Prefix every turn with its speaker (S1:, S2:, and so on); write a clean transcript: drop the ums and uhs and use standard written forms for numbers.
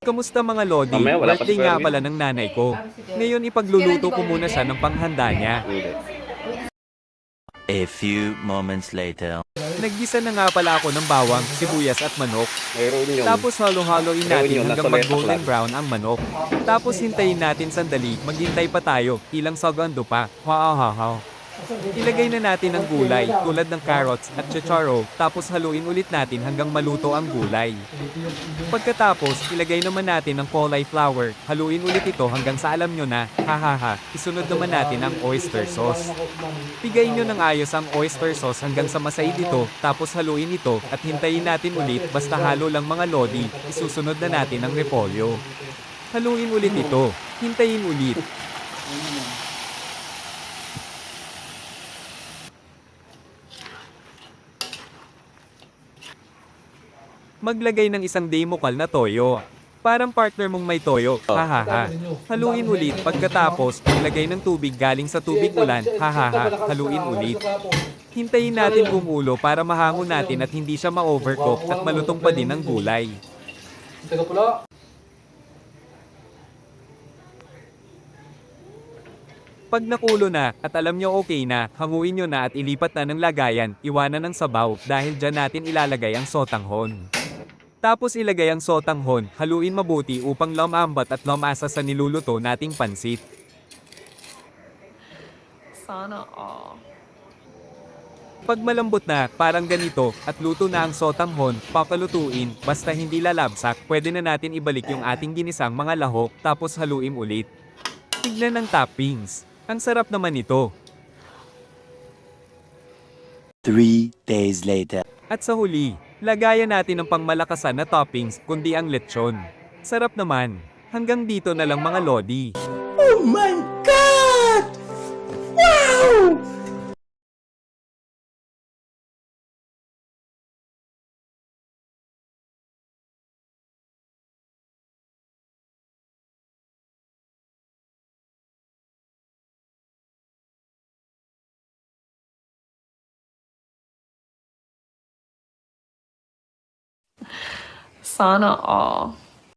S1: Kamusta mga Lodi?
S2: Mamaya wala pa si
S1: Birthday
S2: Kuya
S1: nga
S2: Erwin.
S1: pala ng nanay ko. Ngayon ipagluluto ko muna siya ng panghanda niya.
S2: Hindi.
S3: A few moments later.
S1: Naggisa na nga pala ako ng bawang, sibuyas at manok.
S2: Mayroon yun.
S1: Tapos halo-haloin
S2: Mayroon
S1: natin
S2: yun,
S1: hanggang
S2: nasa letak
S1: mag-golden
S2: lang.
S1: brown ang manok. Tapos hintayin natin sandali, maghintay pa tayo, ilang segundo pa. Wow. Ilagay na natin ang gulay, tulad ng carrots at chicharo, tapos haluin ulit natin hanggang maluto ang gulay. Pagkatapos, ilagay naman natin ang cauliflower, haluin ulit ito hanggang sa alam nyo na, hahaha, isunod naman natin ang oyster sauce. Pigayin nyo ng ayos ang oyster sauce hanggang sa masaid ito, tapos haluin ito, at hintayin natin ulit basta halo lang mga lodi, isusunod na natin ang repolyo. Haluin ulit ito, hintayin ulit. Maglagay ng isang demokal na toyo. Parang partner mong may toyo, hahaha. Haluin ulit, pagkatapos, maglagay ng tubig galing sa tubig ulan, hahaha, haluin ulit. Hintayin natin kumulo para mahango natin at hindi siya ma-overcook at malutong pa din ang gulay. Pag nakulo na, at alam nyo okay na, hanguin nyo na at ilipat na ng lagayan, iwanan ng sabaw, dahil dyan natin ilalagay ang sotanghon. Tapos ilagay ang sotanghon, haluin mabuti upang lumambat at lumasa sa niluluto nating pansit.
S4: Sana all.
S1: Pag malambot na, parang ganito, at luto na ang sotanghon, papalutuin, basta hindi lalabsak, pwede na natin ibalik yung ating ginisang mga lahok, tapos haluin ulit. Tignan ang toppings. Ang sarap naman ito.
S3: 3 days later.
S1: At sa huli, lagayan natin ng pangmalakasan na toppings, kundi ang lechon. Sarap naman. Hanggang dito na lang mga lodi.
S3: Oh my God! Wow!
S4: Sana all.